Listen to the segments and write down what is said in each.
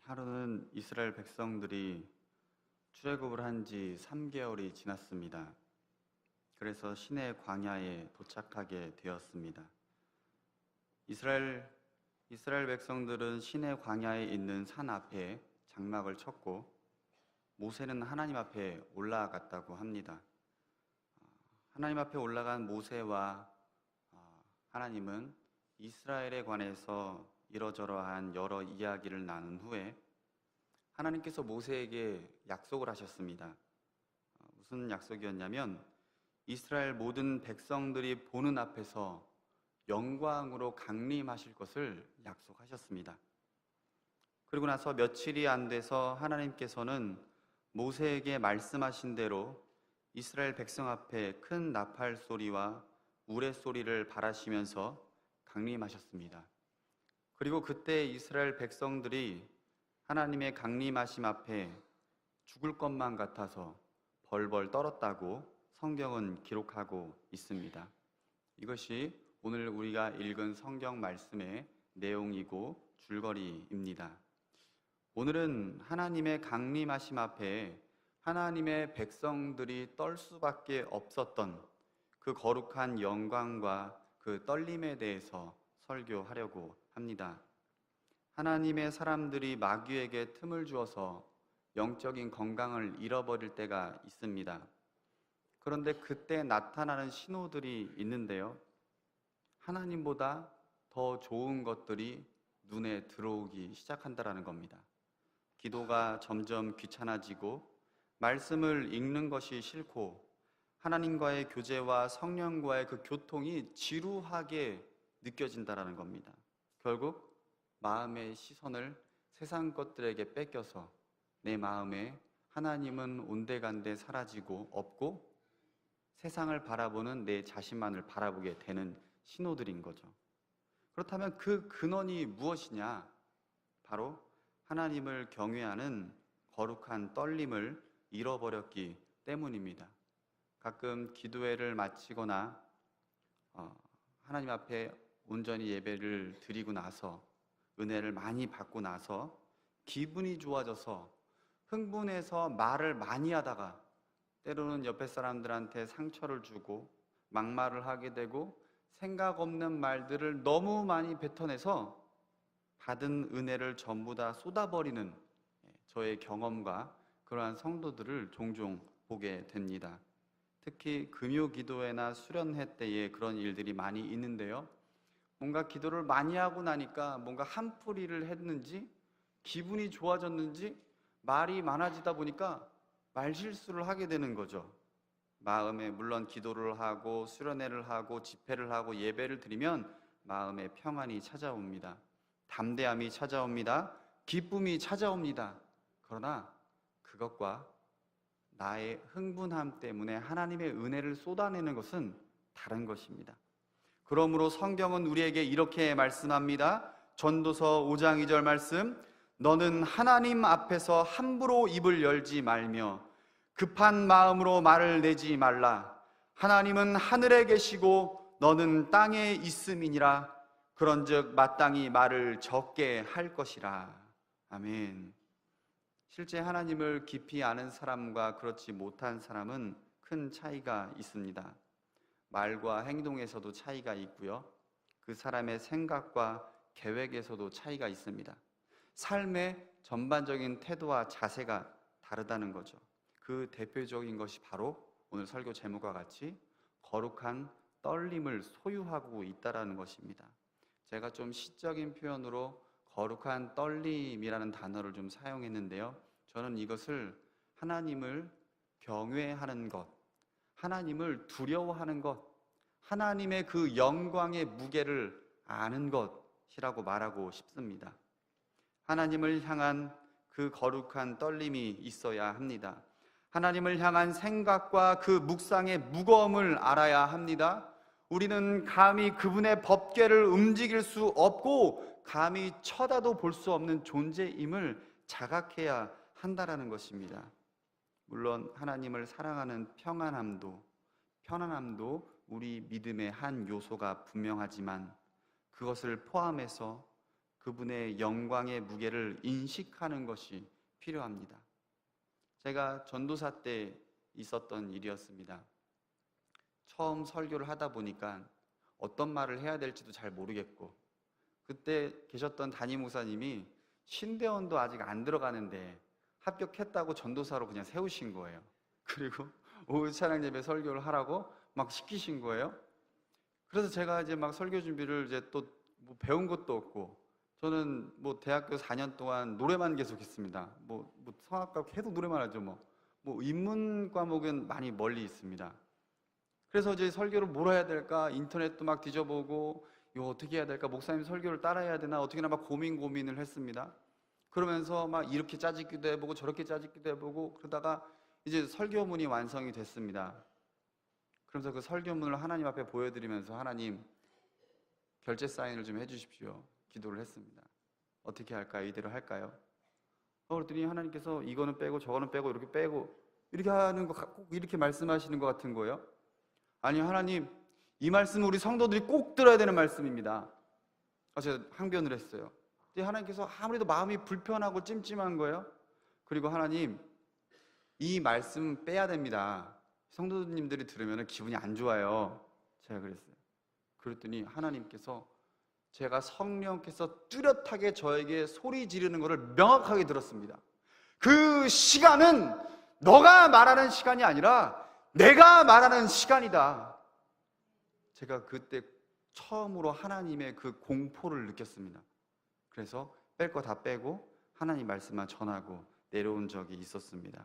하루는 이스라엘 백성들이 출애굽을 한 지 3개월이 지났습니다. 그래서 시내 광야에 도착하게 되었습니다. 이스라엘 백성들은 시내 광야에 있는 산 앞에 장막을 쳤고 모세는 하나님 앞에 올라갔다고 합니다. 하나님 앞에 올라간 모세와 하나님은 이스라엘에 관해서 이러저러한 여러 이야기를 나눈 후에 하나님께서 모세에게 약속을 하셨습니다. 무슨 약속이었냐면 이스라엘 모든 백성들이 보는 앞에서 영광으로 강림하실 것을 약속하셨습니다. 그리고 나서 며칠이 안 돼서 하나님께서는 모세에게 말씀하신 대로 이스라엘 백성 앞에 큰 나팔 소리와 우레소리를 발하시면서 강림하셨습니다. 그리고 그때 이스라엘 백성들이 하나님의 강림하심 앞에 죽을 것만 같아서 벌벌 떨었다고 성경은 기록하고 있습니다. 이것이 오늘 우리가 읽은 성경 말씀의 내용이고 줄거리입니다. 오늘은 하나님의 강림하심 앞에 하나님의 백성들이 떨 수밖에 없었던 그 거룩한 영광과 그 떨림에 대해서 설교하려고 합니다. 하나님의 사람들이 마귀에게 틈을 주어서 영적인 건강을 잃어버릴 때가 있습니다. 그런데 그때 나타나는 신호들이 있는데요. 하나님보다 더 좋은 것들이 눈에 들어오기 시작한다는 겁니다. 기도가 점점 귀찮아지고 말씀을 읽는 것이 싫고 하나님과의 교제와 성령과의 그 교통이 지루하게 느껴진다는 겁니다. 결국 마음의 시선을 세상 것들에게 뺏겨서 내 마음에 하나님은 온데간데 사라지고 없고 세상을 바라보는 내 자신만을 바라보게 되는 신호들인 거죠. 그렇다면 그 근원이 무엇이냐? 바로 하나님을 경외하는 거룩한 떨림을 잃어버렸기 때문입니다. 가끔 기도회를 마치거나 하나님 앞에 온전히 예배를 드리고 나서 은혜를 많이 받고 나서 기분이 좋아져서 흥분해서 말을 많이 하다가 때로는 옆에 사람들한테 상처를 주고 막말을 하게 되고 생각 없는 말들을 너무 많이 뱉어내서 받은 은혜를 전부 다 쏟아버리는 저의 경험과 그러한 성도들을 종종 보게 됩니다. 특히 금요기도회나 수련회 때에 그런 일들이 많이 있는데요. 뭔가 기도를 많이 하고 나니까 뭔가 한풀이를 했는지 기분이 좋아졌는지 말이 많아지다 보니까 말실수를 하게 되는 거죠. 마음에 물론 기도를 하고 수련회를 하고 집회를 하고 예배를 드리면 마음에 평안이 찾아옵니다. 담대함이 찾아옵니다. 기쁨이 찾아옵니다. 그러나 그것과 나의 흥분함 때문에 하나님의 은혜를 쏟아내는 것은 다른 것입니다. 그러므로 성경은 우리에게 이렇게 말씀합니다. 전도서 5장 2절 말씀, 너는 하나님 앞에서 함부로 입을 열지 말며 급한 마음으로 말을 내지 말라. 하나님은 하늘에 계시고 너는 땅에 있음이니라. 그런즉 마땅히 말을 적게 할 것이라. 아멘. 실제 하나님을 깊이 아는 사람과 그렇지 못한 사람은 큰 차이가 있습니다. 말과 행동에서도 차이가 있고요. 그 사람의 생각과 계획에서도 차이가 있습니다. 삶의 전반적인 태도와 자세가 다르다는 거죠. 그 대표적인 것이 바로 오늘 설교 제목과 같이 거룩한 떨림을 소유하고 있다는 것입니다. 제가 좀 시적인 표현으로 거룩한 떨림이라는 단어를 좀 사용했는데요. 저는 이것을 하나님을 경외하는 것, 하나님을 두려워하는 것, 하나님의 그 영광의 무게를 아는 것이라고 말하고 싶습니다. 하나님을 향한 그 거룩한 떨림이 있어야 합니다. 하나님을 향한 생각과 그 묵상의 무거움을 알아야 합니다. 우리는 감히 그분의 법궤를 움직일 수 없고 감히 쳐다도 볼 수 없는 존재임을 자각해야 한다는 것입니다. 물론 하나님을 사랑하는 편안함도 우리 믿음의 한 요소가 분명하지만 그것을 포함해서 그분의 영광의 무게를 인식하는 것이 필요합니다. 제가 전도사 때 있었던 일이었습니다. 처음 설교를 하다 보니까 어떤 말을 해야 될지도 잘 모르겠고, 그때 계셨던 담임 목사님이 신대원도 아직 안 들어가는데 합격했다고 전도사로 그냥 세우신 거예요. 그리고 오후 찬양 예배 설교를 하라고 막 시키신 거예요. 그래서 제가 이제 막 설교 준비를 이제 또 뭐 배운 것도 없고, 저는 뭐 대학교 4년 동안 노래만 계속했습니다. 뭐 성악가 계속 노래만 하죠. 뭐 인문 과목은 많이 멀리 있습니다. 그래서 이제 설교를 뭘 해야 될까 인터넷도 막 뒤져보고, 이거 어떻게 해야 될까, 목사님 설교를 따라해야 되나, 어떻게나 막 고민을 했습니다. 그러면서 막 이렇게 짜집기도 해보고 저렇게 짜집기도 해보고, 그러다가 이제 설교문이 완성이 됐습니다. 그러면서 그 설교문을 하나님 앞에 보여드리면서, 하나님 결제 사인을 좀 해주십시오, 기도를 했습니다. 어떻게 할까요? 이대로 할까요? 그랬더니 하나님께서 이거는 빼고 저거는 빼고 이렇게 빼고 이렇게 하는 거 꼭 이렇게 말씀하시는 것 같은 거예요. 아니, 하나님, 이 말씀은 우리 성도들이 꼭 들어야 되는 말씀입니다. 제가 항변을 했어요. 근데 하나님께서 아무래도 마음이 불편하고 찜찜한 거예요. 그리고 하나님, 이 말씀 빼야 됩니다. 성도님들이 들으면 기분이 안 좋아요. 제가 그랬어요. 그랬더니 하나님께서, 제가 성령께서 뚜렷하게 저에게 소리 지르는 것을 명확하게 들었습니다. 그 시간은 너가 말하는 시간이 아니라 내가 말하는 시간이다. 제가 그때 처음으로 하나님의 그 공포를 느꼈습니다. 그래서 뺄 거 다 빼고 하나님 말씀만 전하고 내려온 적이 있었습니다.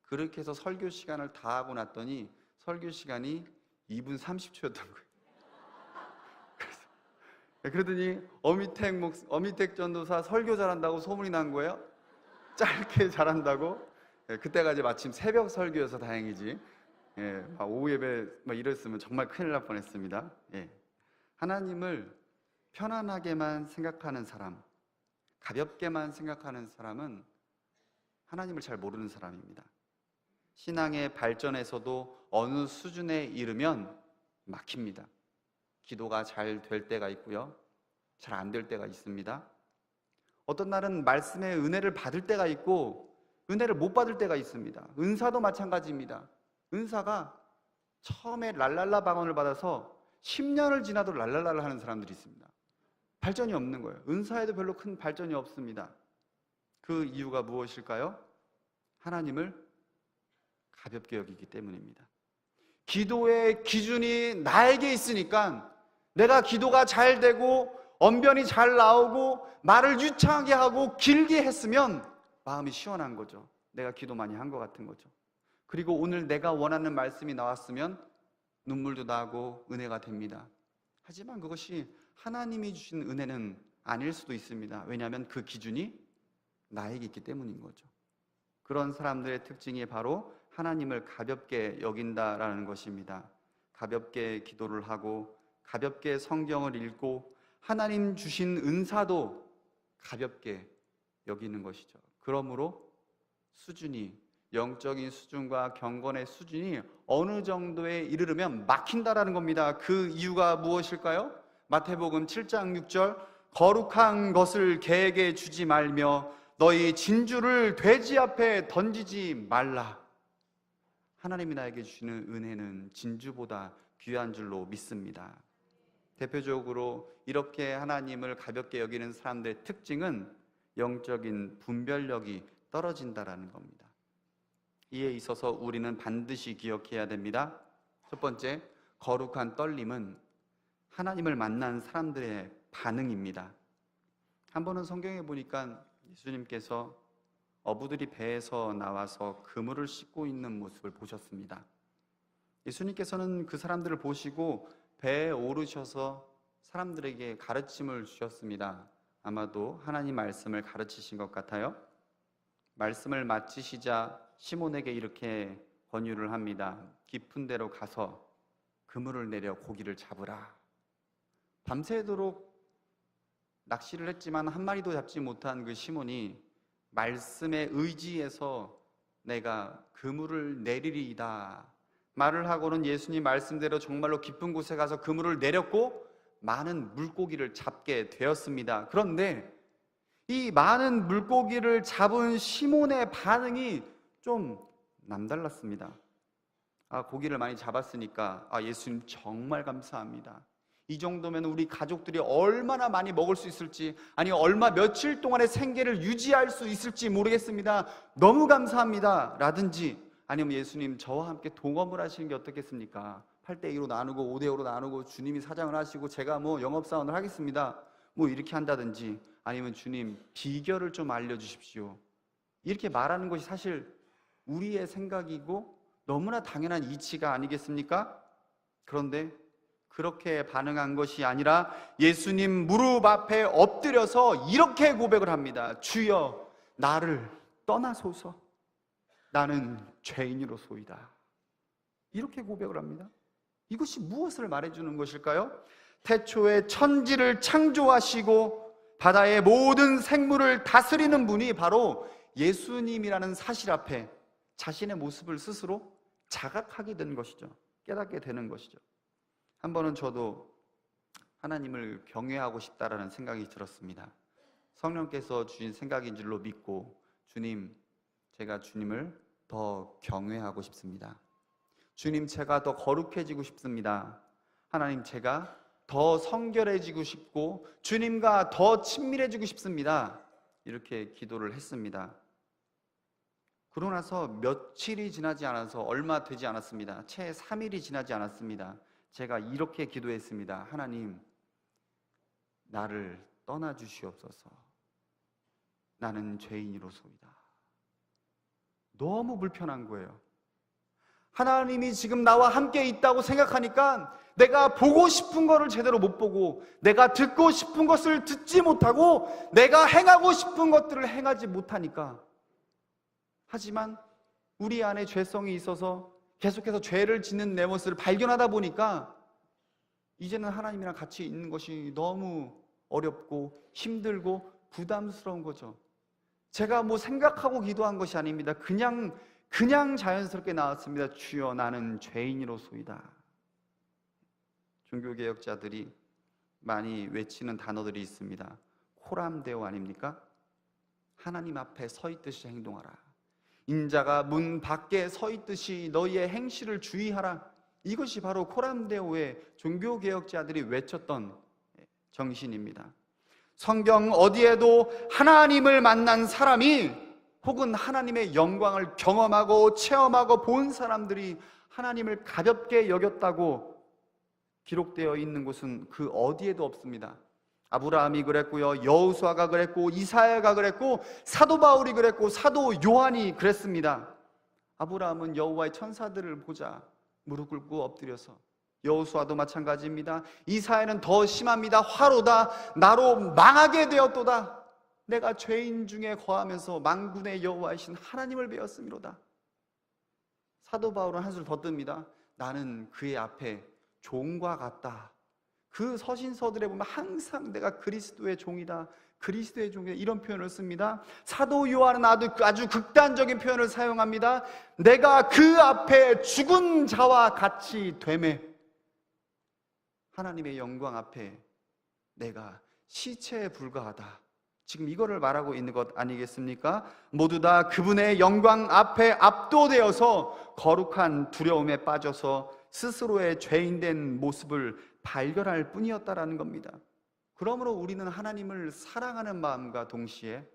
그렇게 해서 설교 시간을 다 하고 났더니 설교 시간이 2분 30초였던 거예요. 그러더니 어미택 전도사 설교 잘한다고 소문이 난 거예요. 짧게 잘한다고. 그때가 이제 마침 새벽 설교여서 다행이지, 오후 예배 이랬으면 정말 큰일 날 뻔했습니다. 하나님을 편안하게만 생각하는 사람, 가볍게만 생각하는 사람은 하나님을 잘 모르는 사람입니다. 신앙의 발전에서도 어느 수준에 이르면 막힙니다. 기도가 잘 될 때가 있고요, 잘 안 될 때가 있습니다. 어떤 날은 말씀의 은혜를 받을 때가 있고 은혜를 못 받을 때가 있습니다. 은사도 마찬가지입니다. 은사가 처음에 랄랄라 방언을 받아서 10년을 지나도 랄랄라를 하는 사람들이 있습니다. 발전이 없는 거예요. 은사에도 별로 큰 발전이 없습니다. 그 이유가 무엇일까요? 하나님을 가볍게 여기기 때문입니다. 기도의 기준이 나에게 있으니까 내가 기도가 잘 되고 언변이 잘 나오고 말을 유창하게 하고 길게 했으면 마음이 시원한 거죠. 내가 기도 많이 한 것 같은 거죠. 그리고 오늘 내가 원하는 말씀이 나왔으면 눈물도 나고 은혜가 됩니다. 하지만 그것이 하나님이 주신 은혜는 아닐 수도 있습니다. 왜냐하면 그 기준이 나에게 있기 때문인 거죠. 그런 사람들의 특징이 바로 하나님을 가볍게 여긴다라는 것입니다. 가볍게 기도를 하고 가볍게 성경을 읽고 하나님 주신 은사도 가볍게 여기는 것이죠. 그러므로 수준이, 영적인 수준과 경건의 수준이 어느 정도에 이르르면 막힌다라는 겁니다. 그 이유가 무엇일까요? 마태복음 7장 6절, 거룩한 것을 개에게 주지 말며 너희 진주를 돼지 앞에 던지지 말라. 하나님이 나에게 주시는 은혜는 진주보다 귀한 줄로 믿습니다. 대표적으로 이렇게 하나님을 가볍게 여기는 사람들의 특징은 영적인 분별력이 떨어진다라는 겁니다. 이에 있어서 우리는 반드시 기억해야 됩니다. 첫 번째, 거룩한 떨림은 하나님을 만난 사람들의 반응입니다. 한 번은 성경에 보니까 예수님께서 어부들이 배에서 나와서 그물을 씻고 있는 모습을 보셨습니다. 예수님께서는 그 사람들을 보시고 배에 오르셔서 사람들에게 가르침을 주셨습니다. 아마도 하나님 말씀을 가르치신 것 같아요. 말씀을 마치시자 시몬에게 이렇게 권유를 합니다. 깊은 데로 가서 그물을 내려 고기를 잡으라. 밤새도록 낚시를 했지만 한 마리도 잡지 못한 그 시몬이 말씀에 의지해서 내가 그물을 내리리이다 말을 하고는 예수님 말씀대로 정말로 깊은 곳에 가서 그물을 내렸고 많은 물고기를 잡게 되었습니다. 그런데 이 많은 물고기를 잡은 시몬의 반응이 좀 남달랐습니다. 고기를 많이 잡았으니까 예수님 정말 감사합니다. 이 정도면 우리 가족들이 얼마나 많이 먹을 수 있을지, 아니 며칠 동안의 생계를 유지할 수 있을지 모르겠습니다. 너무 감사합니다 라든지, 아니면 예수님 저와 함께 동업을 하시는 게 어떻겠습니까? 8대2로 나누고 5대5로 나누고 주님이 사장을 하시고 제가 영업사원을 하겠습니다, 이렇게 한다든지, 아니면 주님 비결을 좀 알려주십시오, 이렇게 말하는 것이 사실 우리의 생각이고 너무나 당연한 이치가 아니겠습니까? 그런데 그렇게 반응한 것이 아니라 예수님 무릎 앞에 엎드려서 이렇게 고백을 합니다. 주여 나를 떠나소서, 나는 죄인으로소이다. 이렇게 고백을 합니다. 이것이 무엇을 말해주는 것일까요? 태초에 천지를 창조하시고 바다의 모든 생물을 다스리는 분이 바로 예수님이라는 사실 앞에 자신의 모습을 스스로 자각하게 된 것이죠. 깨닫게 되는 것이죠. 한 번은 저도 하나님을 경외하고 싶다라는 생각이 들었습니다. 성령께서 주신 생각인 줄로 믿고, 주님, 제가 주님을 더 경외하고 싶습니다. 주님, 제가 더 거룩해지고 싶습니다. 하나님, 제가 더 성결해지고 싶고 주님과 더 친밀해지고 싶습니다. 이렇게 기도를 했습니다. 그러고 나서 며칠이 지나지 않아서, 얼마 되지 않았습니다. 채 3일이 지나지 않았습니다. 제가 이렇게 기도했습니다. 하나님, 나를 떠나주시옵소서. 나는 죄인이로소이다. 너무 불편한 거예요. 하나님이 지금 나와 함께 있다고 생각하니까 내가 보고 싶은 것을 제대로 못 보고, 내가 듣고 싶은 것을 듣지 못하고, 내가 행하고 싶은 것들을 행하지 못하니까, 하지만 우리 안에 죄성이 있어서 계속해서 죄를 짓는 내 모습을 발견하다 보니까 이제는 하나님이랑 같이 있는 것이 너무 어렵고 힘들고 부담스러운 거죠. 제가 생각하고 기도한 것이 아닙니다. 그냥 자연스럽게 나왔습니다. 주여 나는 죄인이로소이다. 종교개혁자들이 많이 외치는 단어들이 있습니다. 코람데오 아닙니까? 하나님 앞에 서 있듯이 행동하라. 인자가 문 밖에 서 있듯이 너희의 행실을 주의하라. 이것이 바로 코람데오의 종교개혁자들이 외쳤던 정신입니다. 성경 어디에도 하나님을 만난 사람이, 혹은 하나님의 영광을 경험하고 체험하고 본 사람들이 하나님을 가볍게 여겼다고 기록되어 있는 곳은 그 어디에도 없습니다. 아브라함이 그랬고요, 여호수아가 그랬고, 이사야가 그랬고, 사도 바울이 그랬고, 사도 요한이 그랬습니다. 아브라함은 여호와의 천사들을 보자 무릎 꿇고 엎드려서, 여호수아도 마찬가지입니다. 이사야는 더 심합니다. 화로다, 나로 망하게 되었도다. 내가 죄인 중에 거하면서 만군의 여호와이신 하나님을 배웠음이로다. 사도 바울은 한술 더 뜹니다. 나는 그의 앞에 종과 같다. 그 서신서들에 보면 항상 내가 그리스도의 종이다, 그리스도의 종이다, 이런 표현을 씁니다. 사도 요한은 아주 극단적인 표현을 사용합니다. 내가 그 앞에 죽은 자와 같이 되매, 하나님의 영광 앞에 내가 시체에 불과하다. 지금 이거를 말하고 있는 것 아니겠습니까? 모두 다 그분의 영광 앞에 압도되어서 거룩한 두려움에 빠져서 스스로의 죄인된 모습을 발견할 뿐이었다라는 겁니다. 그러므로 우리는 하나님을 사랑하는 마음과 동시에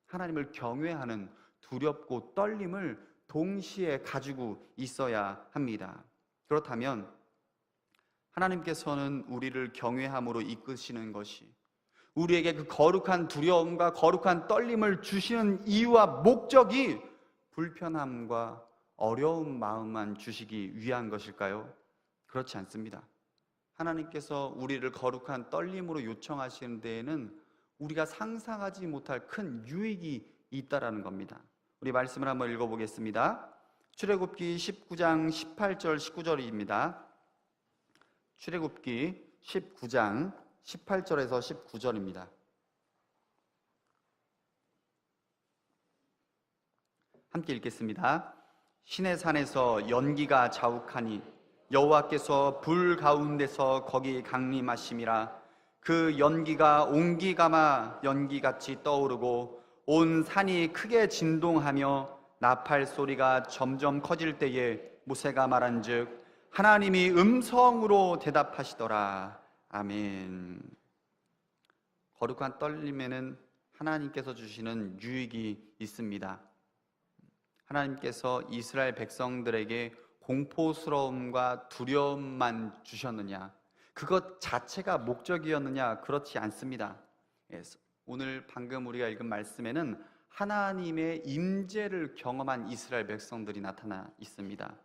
하나님을 경외하는 두렵고 떨림을 동시에 가지고 있어야 합니다. 그렇다면 하나님께서는 우리를 경외함으로 이끄시는 것이, 우리에게 그 거룩한 두려움과 거룩한 떨림을 주시는 이유와 목적이 불편함과 어려운 마음만 주시기 위한 것일까요? 그렇지 않습니다. 하나님께서 우리를 거룩한 떨림으로 요청하시는 데에는 우리가 상상하지 못할 큰 유익이 있다라는 겁니다. 우리 말씀을 한번 읽어보겠습니다. 출애굽기 19장 18절 19절입니다. 출애굽기 19장 18절에서 19절입니다. 함께 읽겠습니다. 시내 산에서 연기가 자욱하니 여호와께서 불 가운데서 거기 강림하심이라. 그 연기가 옹기가마 연기같이 떠오르고 온 산이 크게 진동하며 나팔 소리가 점점 커질 때에 모세가 말한즉 하나님이 음성으로 대답하시더라. 아멘. 거룩한 떨림에는 하나님께서 주시는 유익이 있습니다. 하나님께서 이스라엘 백성들에게 공포스러움과 두려움만 주셨느냐, 그것 자체가 목적이었느냐? 그렇지 않습니다. 오늘 방금 우리가 읽은 말씀에는 하나님의 임재를 경험한 이스라엘 백성들이 나타나 있습니다.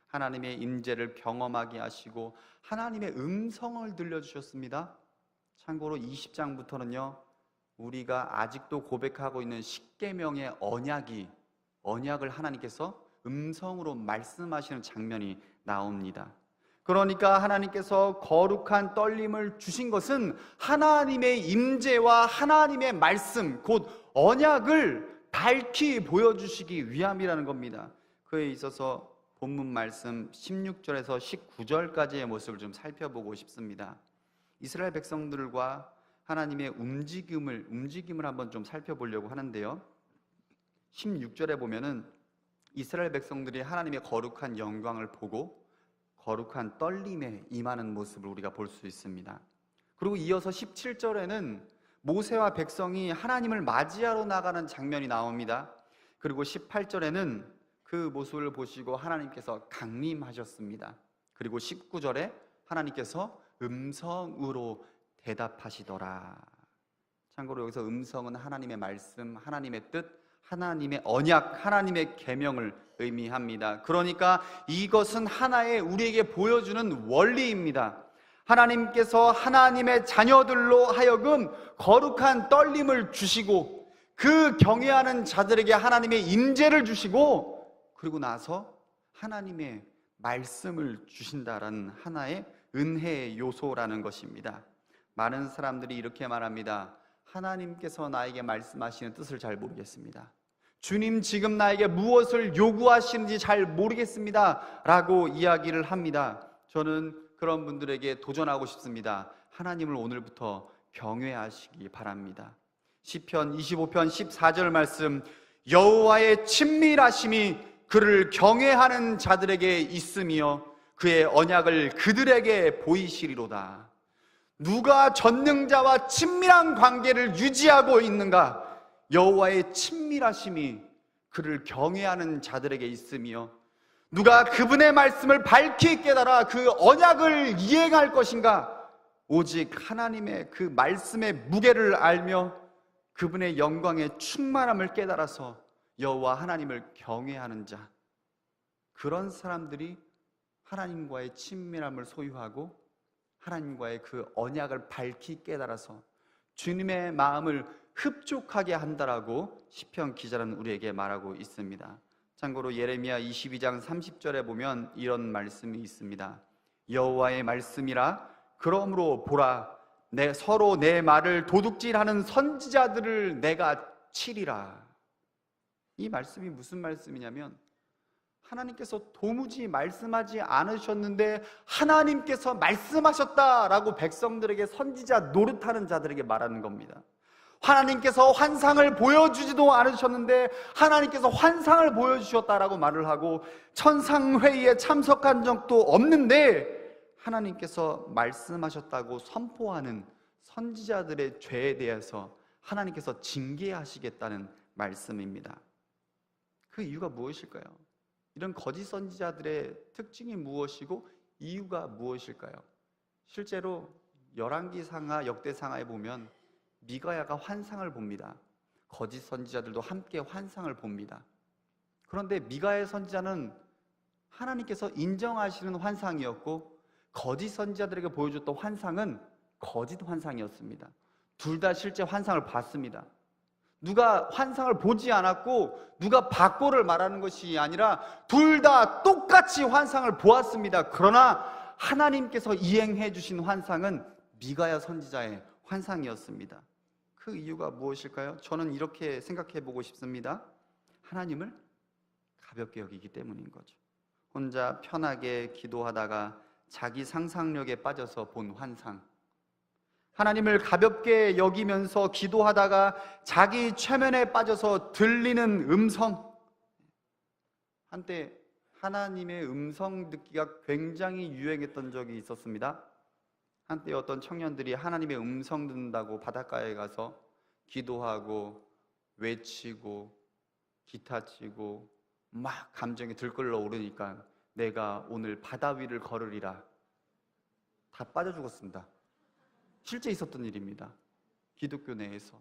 하나님의 임재를 경험하게 하시고 하나님의 음성을 들려주셨습니다. 참고로 20장부터는요 우리가 아직도 고백하고 있는 십계명의 언약을 하나님께서 음성으로 말씀하시는 장면이 나옵니다. 그러니까 하나님께서 거룩한 떨림을 주신 것은 하나님의 임재와 하나님의 말씀, 곧 언약을 밝히 보여주시기 위함이라는 겁니다. 그에 있어서 본문 말씀 16절에서 19절까지의 모습을 좀 살펴보고 싶습니다. 이스라엘 백성들과 하나님의 움직임을 한번 좀 살펴보려고 하는데요, 16절에 보면은 이스라엘 백성들이 하나님의 거룩한 영광을 보고 거룩한 떨림에 임하는 모습을 우리가 볼 수 있습니다. 그리고 이어서 17절에는 모세와 백성이 하나님을 맞이하러 나가는 장면이 나옵니다. 그리고 18절에는 그 모습을 보시고 하나님께서 강림하셨습니다. 그리고 19절에 하나님께서 음성으로 대답하시더라. 참고로 여기서 음성은 하나님의 말씀, 하나님의 뜻, 하나님의 언약, 하나님의 계명을 의미합니다. 그러니까 이것은 하나의 우리에게 보여주는 원리입니다. 하나님께서 하나님의 자녀들로 하여금 거룩한 떨림을 주시고 그 경외하는 자들에게 하나님의 임재를 주시고 그리고 나서 하나님의 말씀을 주신다라는 하나의 은혜의 요소라는 것입니다. 많은 사람들이 이렇게 말합니다. 하나님께서 나에게 말씀하시는 뜻을 잘 모르겠습니다. 주님 지금 나에게 무엇을 요구하시는지 잘 모르겠습니다 라고 이야기를 합니다. 저는 그런 분들에게 도전하고 싶습니다. 하나님을 오늘부터 경외하시기 바랍니다. 시편 25편 14절 말씀, 여호와의 친밀하심이 그를 경외하는 자들에게 있으며 그의 언약을 그들에게 보이시리로다. 누가 전능자와 친밀한 관계를 유지하고 있는가? 여호와의 친밀하심이 그를 경외하는 자들에게 있으며 누가 그분의 말씀을 밝히 깨달아 그 언약을 이행할 것인가? 오직 하나님의 그 말씀의 무게를 알며 그분의 영광의 충만함을 깨달아서 여호와 하나님을 경외하는 자, 그런 사람들이 하나님과의 친밀함을 소유하고 하나님과의 그 언약을 밝히 깨달아서 주님의 마음을 흡족하게 한다라고 시편 기자는 우리에게 말하고 있습니다. 참고로 예레미야 22장 30절에 보면 이런 말씀이 있습니다. 여호와의 말씀이라 그러므로 보라, 서로 내 말을 도둑질하는 선지자들을 내가 치리라. 이 말씀이 무슨 말씀이냐면 하나님께서 도무지 말씀하지 않으셨는데 하나님께서 말씀하셨다라고 백성들에게 선지자 노릇하는 자들에게 말하는 겁니다. 하나님께서 환상을 보여주지도 않으셨는데 하나님께서 환상을 보여주셨다라고 말을 하고 천상회의에 참석한 적도 없는데 하나님께서 말씀하셨다고 선포하는 선지자들의 죄에 대해서 하나님께서 징계하시겠다는 말씀입니다. 그 이유가 무엇일까요? 이런 거짓 선지자들의 특징이 무엇이고 이유가 무엇일까요? 실제로 열왕기상하, 역대상하에 보면 미가야가 환상을 봅니다. 거짓 선지자들도 함께 환상을 봅니다. 그런데 미가야 선지자는 하나님께서 인정하시는 환상이었고 거짓 선지자들에게 보여줬던 환상은 거짓 환상이었습니다. 둘 다 실제 환상을 봤습니다. 누가 환상을 보지 않았고 누가 봤고를 말하는 것이 아니라 둘 다 똑같이 환상을 보았습니다. 그러나 하나님께서 이행해 주신 환상은 미가야 선지자의 환상이었습니다. 그 이유가 무엇일까요? 저는 이렇게 생각해 보고 싶습니다. 하나님을 가볍게 여기기 때문인 거죠. 혼자 편하게 기도하다가 자기 상상력에 빠져서 본 환상, 하나님을 가볍게 여기면서 기도하다가 자기 최면에 빠져서 들리는 음성. 한때 하나님의 음성 듣기가 굉장히 유행했던 적이 있었습니다. 한때 어떤 청년들이 하나님의 음성 듣는다고 바닷가에 가서 기도하고 외치고 기타 치고 막 감정이 들끓어 오르니까 내가 오늘 바다 위를 걸으리라, 다 빠져 죽었습니다. 실제 있었던 일입니다. 기독교 내에서.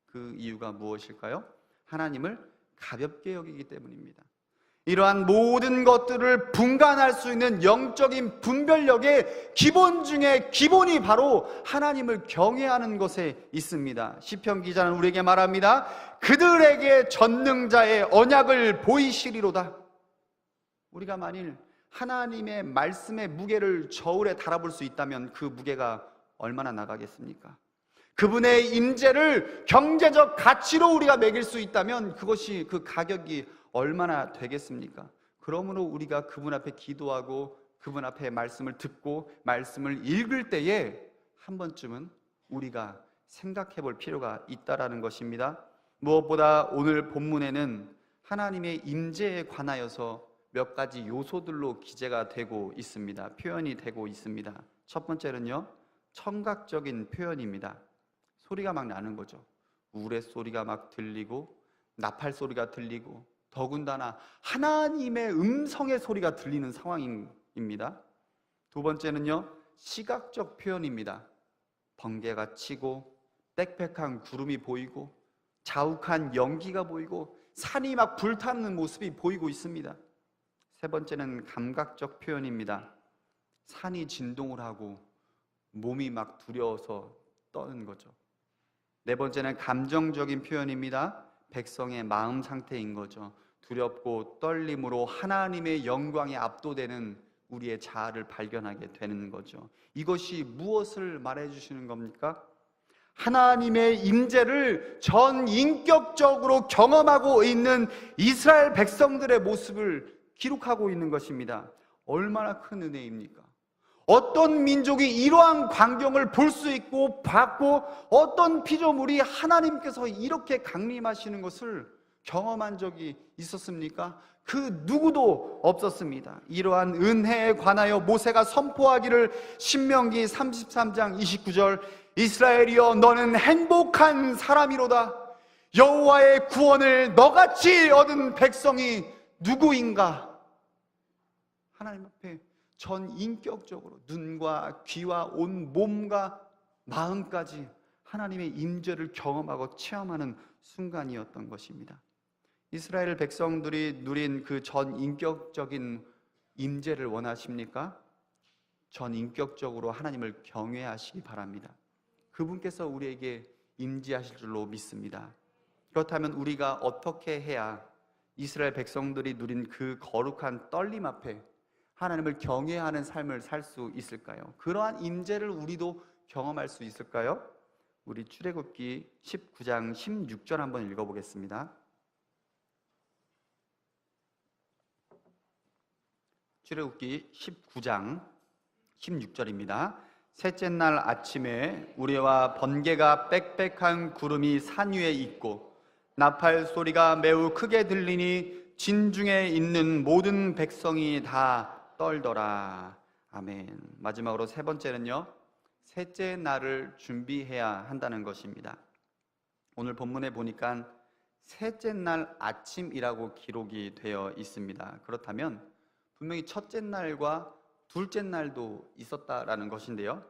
그 이유가 무엇일까요? 하나님을 가볍게 여기기 때문입니다. 이러한 모든 것들을 분간할 수 있는 영적인 분별력의 기본 중에 기본이 바로 하나님을 경외하는 것에 있습니다. 시편 기자는 우리에게 말합니다. 그들에게 전능자의 언약을 보이시리로다. 우리가 만일 하나님의 말씀의 무게를 저울에 달아볼 수 있다면 그 무게가 얼마나 나가겠습니까? 그분의 임재를 경제적 가치로 우리가 매길 수 있다면 그것이, 그 가격이 얼마나 되겠습니까? 그러므로 우리가 그분 앞에 기도하고 그분 앞에 말씀을 듣고 말씀을 읽을 때에 한 번쯤은 우리가 생각해 볼 필요가 있다라는 것입니다. 무엇보다 오늘 본문에는 하나님의 임재에 관하여서 몇 가지 요소들로 기재가 되고 있습니다. 표현이 되고 있습니다. 첫 번째는요, 청각적인 표현입니다. 소리가 막 나는 거죠. 우레소리가 막 들리고 나팔 소리가 들리고 더군다나 하나님의 음성의 소리가 들리는 상황입니다. 두 번째는요, 시각적 표현입니다. 번개가 치고 빽빽한 구름이 보이고 자욱한 연기가 보이고 산이 막 불타는 모습이 보이고 있습니다. 세 번째는 감각적 표현입니다. 산이 진동을 하고 몸이 막 두려워서 떠는 거죠. 네 번째는 감정적인 표현입니다. 백성의 마음 상태인 거죠. 두렵고 떨림으로 하나님의 영광에 압도되는 우리의 자아를 발견하게 되는 거죠. 이것이 무엇을 말해주시는 겁니까? 하나님의 임재를 전인격적으로 경험하고 있는 이스라엘 백성들의 모습을 기록하고 있는 것입니다. 얼마나 큰 은혜입니까? 어떤 민족이 이러한 광경을 볼 수 있고 봤고 어떤 피조물이 하나님께서 이렇게 강림하시는 것을 경험한 적이 있었습니까? 그 누구도 없었습니다. 이러한 은혜에 관하여 모세가 선포하기를 신명기 33장 29절 이스라엘이여 너는 행복한 사람이로다. 여호와의 구원을 너같이 얻은 백성이 누구인가? 하나님 앞에 전인격적으로 눈과 귀와 온 몸과 마음까지 하나님의 임재를 경험하고 체험하는 순간이었던 것입니다. 이스라엘 백성들이 누린 그 전인격적인 임재를 원하십니까? 전인격적으로 하나님을 경외하시기 바랍니다. 그분께서 우리에게 임재하실 줄로 믿습니다. 그렇다면 우리가 어떻게 해야 이스라엘 백성들이 누린 그 거룩한 떨림 앞에 하나님을 경외하는 삶을 살 수 있을까요? 그러한 임재를 우리도 경험할 수 있을까요? 우리 출애굽기 19장 16절 한번 읽어보겠습니다. 출애굽기 19장 16절입니다. 셋째 날 아침에 우레와 번개가 빽빽한 구름이 산 위에 있고 나팔 소리가 매우 크게 들리니 진중에 있는 모든 백성이 다 떨더라. 아멘. 마지막으로 세 번째는요, 셋째 날을 준비해야 한다는 것입니다. 오늘 본문에 보니까 셋째 날 아침이라고 기록이 되어 있습니다. 그렇다면 분명히 첫째 날과 둘째 날도 있었다라는 것인데요,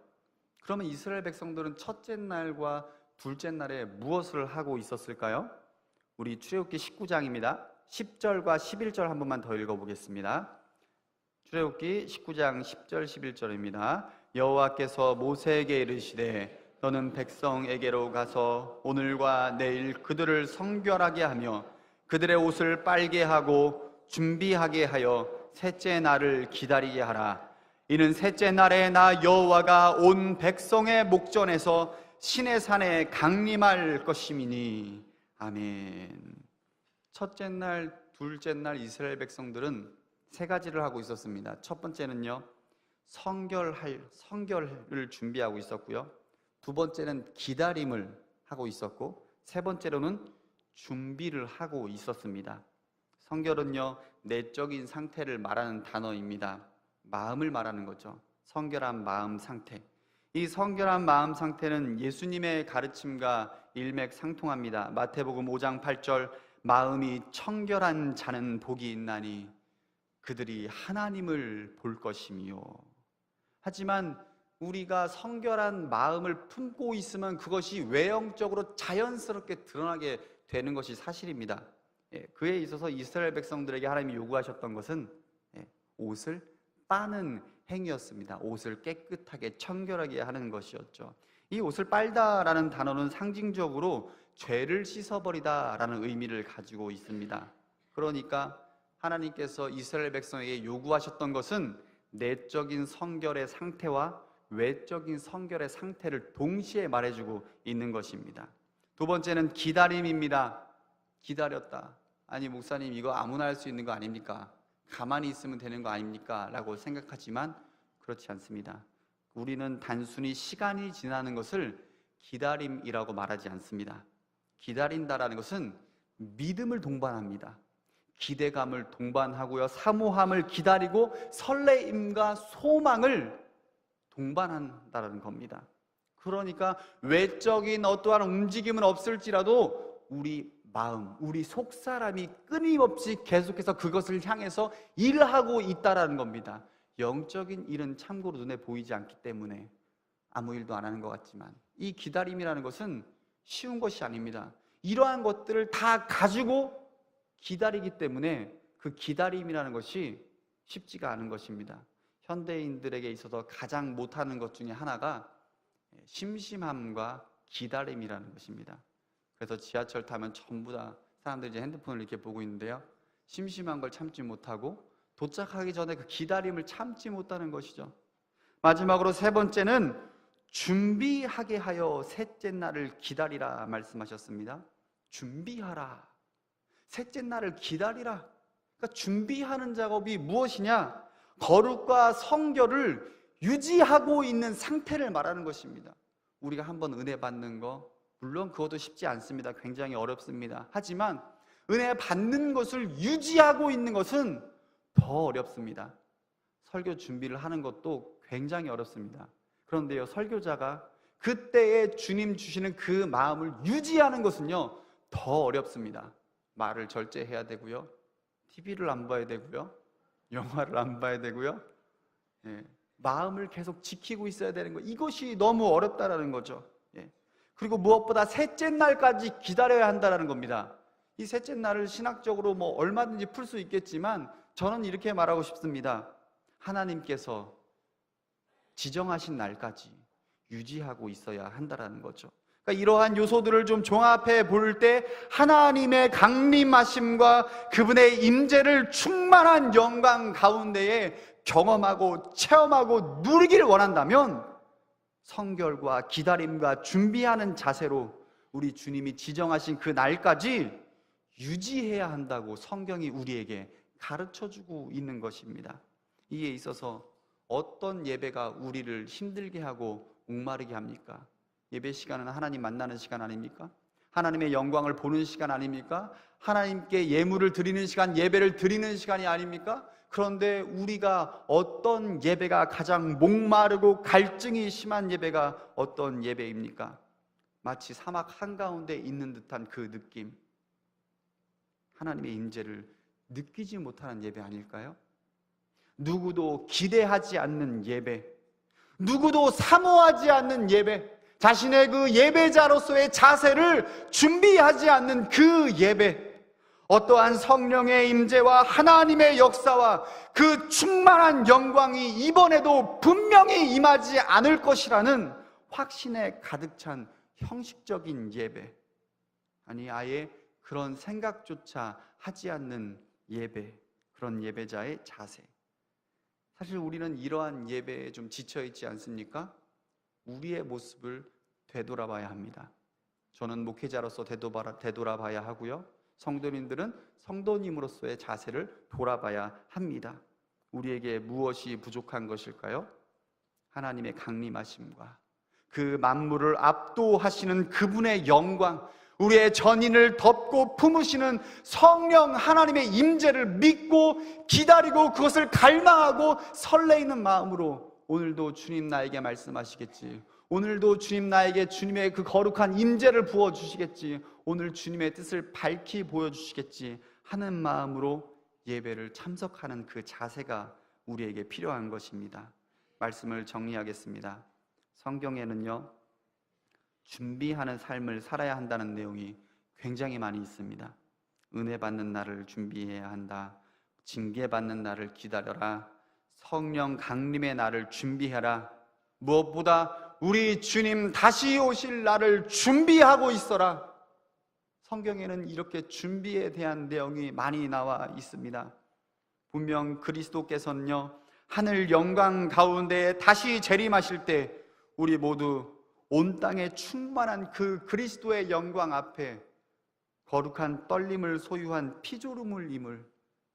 그러면 이스라엘 백성들은 첫째 날과 둘째 날에 무엇을 하고 있었을까요? 우리 출애굽기 19장입니다. 10절과 11절 한 번만 더 읽어보겠습니다. 출애굽기 19장 10절 11절입니다. 여호와께서 모세에게 이르시되 너는 백성에게로 가서 오늘과 내일 그들을 성결하게 하며 그들의 옷을 빨게 하고 준비하게 하여 셋째 날을 기다리게 하라. 이는 셋째 날에 나 여호와가 온 백성의 목전에서 신의 산에 강림할 것임이니. 아멘. 첫째 날, 둘째 날 이스라엘 백성들은 세 가지를 하고 있었습니다. 첫 번째는요, 성결을 준비하고 있었고요. 두 번째는 기다림을 하고 있었고, 세 번째로는 준비를 하고 있었습니다. 성결은요, 내적인 상태를 말하는 단어입니다. 마음을 말하는 거죠. 성결한 마음 상태. 이 성결한 마음 상태는 예수님의 가르침과 일맥상통합니다. 마태복음 5장 8절, 마음이 청결한 자는 복이 있나니 그들이 하나님을 볼 것이며. 하지만 우리가 성결한 마음을 품고 있으면 그것이 외형적으로 자연스럽게 드러나게 되는 것이 사실입니다. 그에 있어서 이스라엘 백성들에게 하나님이 요구하셨던 것은 옷을 빠는 행위였습니다. 옷을 깨끗하게 청결하게 하는 것이었죠. 이 옷을 빨다라는 단어는 상징적으로 죄를 씻어버리다라는 의미를 가지고 있습니다. 그러니까 하나님께서 이스라엘 백성에게 요구하셨던 것은 내적인 성결의 상태와 외적인 성결의 상태를 동시에 말해주고 있는 것입니다. 두 번째는 기다림입니다. 기다렸다. 아니 목사님, 이거 아무나 할 수 있는 거 아닙니까? 가만히 있으면 되는 거 아닙니까? 라고 생각하지만 그렇지 않습니다. 우리는 단순히 시간이 지나는 것을 기다림이라고 말하지 않습니다. 기다린다라는 것은 믿음을 동반합니다. 기대감을 동반하고요, 사모함을 기다리고 설레임과 소망을 동반한다는 겁니다. 그러니까 외적인 어떠한 움직임은 없을지라도 우리 마음, 우리 속사람이 끊임없이 계속해서 그것을 향해서 일하고 있다라는 겁니다. 영적인 일은 참고로 눈에 보이지 않기 때문에 아무 일도 안 하는 것 같지만, 이 기다림이라는 것은 쉬운 것이 아닙니다. 이러한 것들을 다 가지고 기다리기 때문에 그 기다림이라는 것이 쉽지가 않은 것입니다. 현대인들에게 있어서 가장 못하는 것 중에 하나가 심심함과 기다림이라는 것입니다. 그래서 지하철 타면 전부 다 사람들이 이제 핸드폰을 이렇게 보고 있는데요, 심심한 걸 참지 못하고 도착하기 전에 그 기다림을 참지 못하는 것이죠. 마지막으로 세 번째는 준비하게 하여 셋째 날을 기다리라 말씀하셨습니다. 준비하라. 셋째 날을 기다리라. 그러니까 준비하는 작업이 무엇이냐? 거룩과 성결을 유지하고 있는 상태를 말하는 것입니다. 우리가 한번 은혜 받는 거, 물론 그것도 쉽지 않습니다. 굉장히 어렵습니다. 하지만 은혜 받는 것을 유지하고 있는 것은 더 어렵습니다. 설교 준비를 하는 것도 굉장히 어렵습니다. 그런데요, 설교자가 그때의 주님 주시는 그 마음을 유지하는 것은요, 더 어렵습니다. 말을 절제해야 되고요, TV를 안 봐야 되고요, 영화를 안 봐야 되고요, 마음을 계속 지키고 있어야 되는 거, 이것이 너무 어렵다라는 거죠. 그리고 무엇보다 셋째 날까지 기다려야 한다는 겁니다. 이 셋째 날을 신학적으로 얼마든지 풀 수 있겠지만 저는 이렇게 말하고 싶습니다. 하나님께서 지정하신 날까지 유지하고 있어야 한다는 거죠. 그러니까 이러한 요소들을 좀 종합해 볼 때 하나님의 강림하심과 그분의 임재를 충만한 영광 가운데에 경험하고 체험하고 누리기를 원한다면 성결과 기다림과 준비하는 자세로 우리 주님이 지정하신 그 날까지 유지해야 한다고 성경이 우리에게 가르쳐주고 있는 것입니다. 이에 있어서 어떤 예배가 우리를 힘들게 하고 목마르게 합니까? 예배 시간은 하나님 만나는 시간 아닙니까? 하나님의 영광을 보는 시간 아닙니까? 하나님께 예물을 드리는 시간, 예배를 드리는 시간이 아닙니까? 그런데 우리가 어떤 예배가 가장 목마르고 갈증이 심한 예배가 어떤 예배입니까? 마치 사막 한가운데 있는 듯한 그 느낌, 하나님의 임재를 느끼지 못하는 예배 아닐까요? 누구도 기대하지 않는 예배, 누구도 사모하지 않는 예배, 자신의 그 예배자로서의 자세를 준비하지 않는 그 예배, 어떠한 성령의 임재와 하나님의 역사와 그 충만한 영광이 이번에도 분명히 임하지 않을 것이라는 확신에 가득 찬 형식적인 예배, 아니 아예 그런 생각조차 하지 않는 예배, 그런 예배자의 자세. 사실 우리는 이러한 예배에 좀 지쳐있지 않습니까? 우리의 모습을 되돌아봐야 합니다. 저는 목회자로서 되돌아봐야 하고요, 성도님들은 성도님으로서의 자세를 돌아봐야 합니다. 우리에게 무엇이 부족한 것일까요? 하나님의 강림하심과 그 만물을 압도하시는 그분의 영광, 우리의 전인을 덮고 품으시는 성령 하나님의 임재를 믿고 기다리고 그것을 갈망하고 설레이는 마음으로 오늘도 주님 나에게 말씀하시겠지, 오늘도 주님 나에게 주님의 그 거룩한 임재를 부어주시겠지, 오늘 주님의 뜻을 밝히 보여주시겠지 하는 마음으로 예배를 참석하는 그 자세가 우리에게 필요한 것입니다. 말씀을 정리하겠습니다. 성경에는요, 준비하는 삶을 살아야 한다는 내용이 굉장히 많이 있습니다. 은혜 받는 날을 준비해야 한다, 징계받는 날을 기다려라, 성령 강림의 날을 준비해라, 무엇보다 우리 주님 다시 오실 날을 준비하고 있어라. 성경에는 이렇게 준비에 대한 내용이 많이 나와 있습니다. 분명 그리스도께서는요, 하늘 영광 가운데 다시 재림하실 때 우리 모두 온 땅에 충만한 그 그리스도의 영광 앞에 거룩한 떨림을 소유한 피조물임을,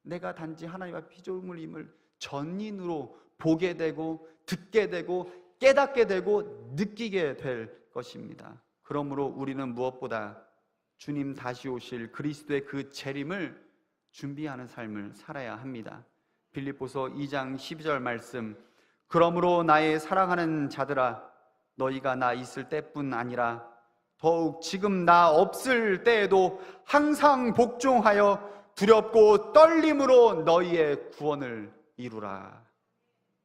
내가 단지 하나님 앞 피조물임을 전인으로 보게 되고 듣게 되고 깨닫게 되고 느끼게 될 것입니다. 그러므로 우리는 무엇보다 주님 다시 오실 그리스도의 그 재림을 준비하는 삶을 살아야 합니다. 빌립보서 2장 12절 말씀, 그러므로 나의 사랑하는 자들아, 너희가 나 있을 때뿐 아니라 더욱 지금 나 없을 때에도 항상 복종하여 두렵고 떨림으로 너희의 구원을 이루라.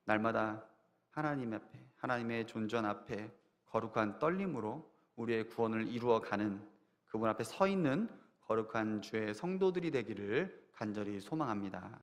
날마다 하나님 앞에, 하나님의 존전 앞에 거룩한 떨림으로 우리의 구원을 이루어가는, 그분 앞에 서 있는 거룩한 주의 성도들이 되기를 간절히 소망합니다.